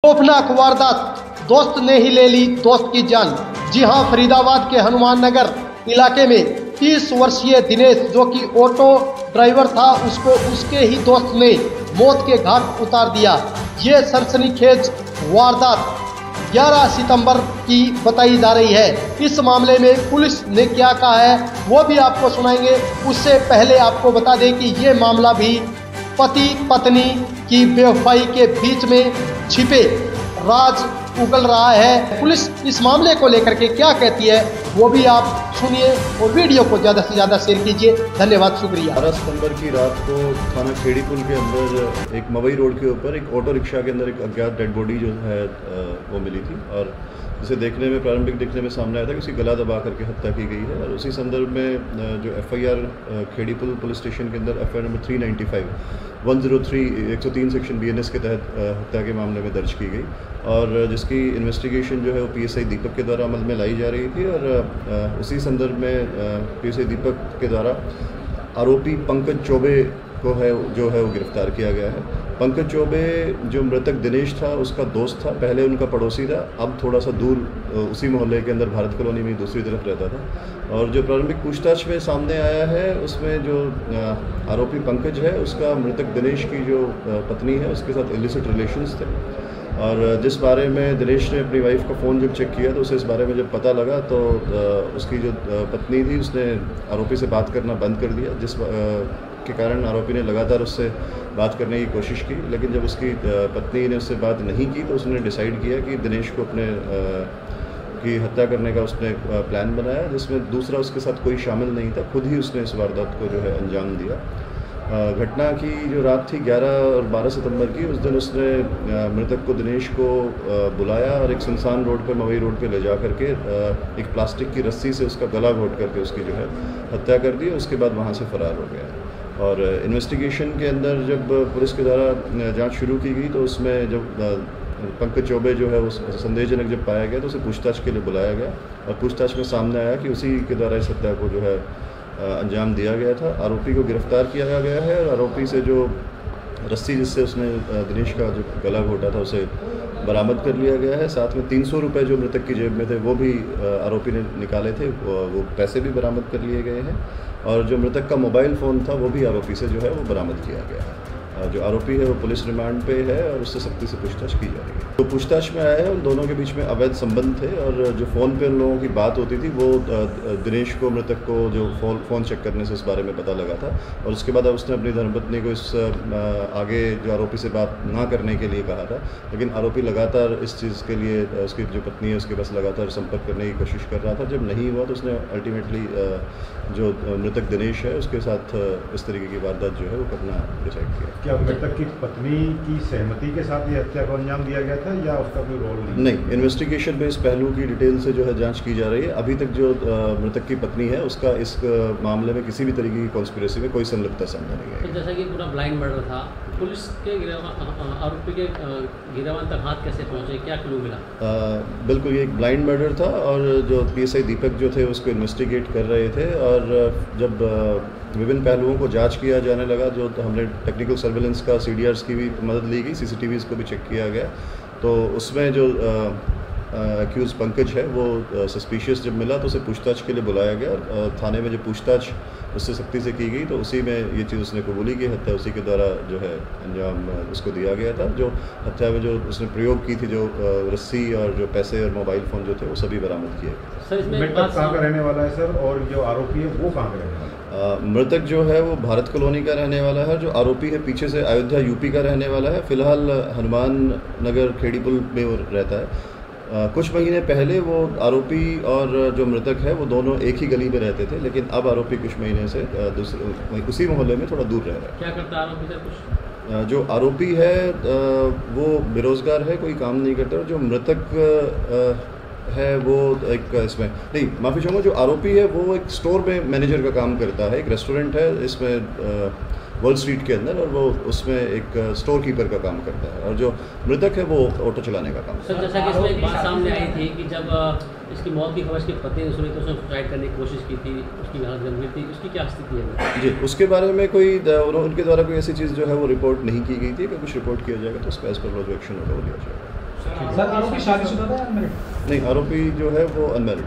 खौफनाक वारदात, दोस्त ने ही ले ली दोस्त की जान। जी हां, फरीदाबाद के हनुमान नगर इलाके में 30 वर्षीय दिनेश, जो कि ऑटो ड्राइवर था, उसको उसके ही दोस्त ने मौत के घाट उतार दिया। ये सनसनीखेज वारदात 11 सितंबर की बताई जा रही है। इस मामले में पुलिस ने क्या कहा है वो भी आपको सुनाएंगे। उससे पहले आपको बता दें कि ये मामला भी पति पत्नी की बेवफाई के बीच में छिपे राज उगल रहा है। पुलिस इस मामले को लेकर के क्या कहती है वो भी आप सुनिए और वीडियो को ज़्यादा से ज़्यादा शेयर कीजिए। धन्यवाद, शुक्रिया। 12 सितंबर की रात को थाना खेड़ी पुल के अंदर एक मवई रोड के ऊपर एक ऑटो रिक्शा के अंदर एक अज्ञात डेड बॉडी जो है वो मिली थी, और जिसे देखने में प्रारंभिक देखने में सामने आया था कि उसकी गला दबा करके हत्या की गई है। और उसी संदर्भ में जो FIR खेड़ी पुल पुलिस स्टेशन के अंदर FIR नंबर 395 103 103 सेक्शन BNS के तहत हत्या के मामले में दर्ज की गई, और जिसकी इन्वेस्टिगेशन जो है वो PSI दीपक के द्वारा अमल में लाई जा रही थी। और उसी संदर्भ में PSI दीपक के द्वारा आरोपी पंकज चौबे को जो है वो गिरफ्तार किया गया है। पंकज चौबे जो मृतक दिनेश था उसका दोस्त था, पहले उनका पड़ोसी था, अब थोड़ा सा दूर उसी मोहल्ले के अंदर भारत कॉलोनी में दूसरी तरफ रहता था। और जो प्रारंभिक पूछताछ में सामने आया है उसमें जो आरोपी पंकज है उसका मृतक दिनेश की जो पत्नी है उसके साथ इलिसिट रिलेशंस थे। और जिस बारे में दिनेश ने अपनी वाइफ का फ़ोन जब चेक किया तो उसे इस बारे में जब पता लगा तो उसकी जो पत्नी थी उसने आरोपी से बात करना बंद कर दिया, जिस के कारण आरोपी ने लगातार उससे बात करने की कोशिश की। लेकिन जब उसकी पत्नी ने उससे बात नहीं की तो उसने डिसाइड किया कि दिनेश को अपने की हत्या करने का उसने प्लान बनाया, जिसमें दूसरा उसके साथ कोई शामिल नहीं था, खुद ही उसने इस वारदात को जो है अंजाम दिया। घटना की जो रात थी 11 और 12 सितंबर की, उस दिन उसने मृतक को दिनेश को बुलाया और एक सुनसान रोड पर मवई रोड पे ले जा करके एक प्लास्टिक की रस्सी से उसका गला घोट करके उसकी जो है हत्या कर दी। उसके बाद वहाँ से फरार हो गया। और इन्वेस्टिगेशन के अंदर जब पुलिस के द्वारा जांच शुरू की गई तो उसमें जब पंकज चौबे जो है उस संदेहजनक जब पाया गया तो उसे पूछताछ के लिए बुलाया गया, और पूछताछ में सामने आया कि उसी के द्वारा इस हत्या को जो है अंजाम दिया गया था। आरोपी को गिरफ्तार किया गया है, और आरोपी से जो रस्सी जिससे उसने दिनेश का जो गला घोटा था उसे बरामद कर लिया गया है। साथ में 300 रुपये जो मृतक की जेब में थे वो भी आरोपी ने निकाले थे, वो पैसे भी बरामद कर लिए गए हैं। और जो मृतक का मोबाइल फ़ोन था वो भी आरोपी से जो है वो बरामद किया गया है। जो आरोपी है वो पुलिस रिमांड पे है और उससे सख्ती से पूछताछ की जा रही है। तो पूछताछ में आया है उन दोनों के बीच में अवैध संबंध थे, और जो फ़ोन पे उन लोगों की बात होती थी वो दिनेश को मृतक को जो फ़ोन चेक करने से इस बारे में पता लगा था। और उसके बाद उसने अपनी धर्मपत्नी को इस आगे जो आरोपी से बात ना करने के लिए कहा था, लेकिन आरोपी लगातार इस चीज़ के लिए उसकी जो पत्नी है उसके पास लगातार संपर्क करने की कोशिश कर रहा था। जब नहीं हुआ तो उसने अल्टीमेटली जो मृतक दिनेश है उसके साथ इस तरीके की वारदात जो है वो करना डिसाइड किया। क्या मृतक की पत्नी की सहमति के साथ ये हत्या को अंजाम दिया गया था या उसका कोई रोल नहीं, इन्वेस्टिगेशन में इस पहलू की डिटेल से जो है जांच की जा रही है। अभी तक जो मृतक की पत्नी है उसका इस मामले में किसी भी तरीके की कॉन्स्पिरेसी में कोई संलिप्तता सामने नहीं है। तो जैसा कि पूरा ब्लाइंड मर्डर था, पुलिस के आरोपी के गिरफ्तार तक हाथ कैसे पहुंचे, क्या क्लू मिला? बिल्कुल, ये एक ब्लाइंड मर्डर था, और जो PSI दीपक जो थे उसको इन्वेस्टिगेट कर रहे थे। और जब विभिन्न पहलुओं को जांच किया जाने लगा, जो तो हमने टेक्निकल सर्वेलेंस का CDRs की भी मदद ली गई, CCTVs को भी चेक किया गया, तो उसमें जो एक्यूज़ पंकज है वो सस्पिशियस जब मिला तो उसे पूछताछ के लिए बुलाया गया। और थाने में जो पूछताछ उससे सख्ती से की गई तो उसी में ये चीज़ उसने कबूली की, हत्या उसी के द्वारा जो है अंजाम उसको दिया गया था। जो हत्या में जो उसने प्रयोग की थी, जो रस्सी और जो पैसे और मोबाइल फ़ोन जो थे वो सभी बरामद किए गए। सर, इसमें मृतक कहाँ का रहने वाला है सर, और जो आरोपी है वो कहाँ का रहने वाला है? मृतक जो है वो भारत कॉलोनी का रहने वाला है, जो आरोपी है पीछे से अयोध्या UP का रहने वाला है। फ़िलहाल हनुमान नगर खेड़ी पुल में वो रहता है। कुछ महीने पहले वो आरोपी और जो मृतक है वो दोनों एक ही गली में रहते थे, लेकिन अब आरोपी कुछ महीने से उसी मोहल्ले में थोड़ा दूर रह रहा है। क्या करता है आरोपी सर कुछ? जो आरोपी है वो बेरोज़गार है, कोई काम नहीं करता। और जो मृतक है वो एक इसमें नहीं, माफ़ी चाहूँगा, जो आरोपी है वो एक स्टोर में मैनेजर का काम करता है। एक रेस्टोरेंट है इसमें वर्ल्ड स्ट्रीट के अंदर, और वो उसमें एक स्टोर कीपर का काम करता है। और जो मृतक है वो ऑटो चलाने का काम करता है। सर, जैसा कि इसमें एक बात सामने आई थी कि जब इसकी मौत की खबर इसकी पत्नी ने सुनी तो उसने सुसाइड करने की कोशिश की थी, उसकी हालत गंभीर थी, उसकी क्या स्थिति है? जी, उसके बारे में कोई उनके द्वारा कोई ऐसी चीज़ जो है वो रिपोर्ट नहीं की गई थी कि कुछ रिपोर्ट किया जाएगा तो उस पर एज पर लो जो एक्शन होगा वो लिया जाएगा। सर आरोपी शादीशुदा था या अनमैरिड? नहीं, आरोपी जो है वो अनमैरिड।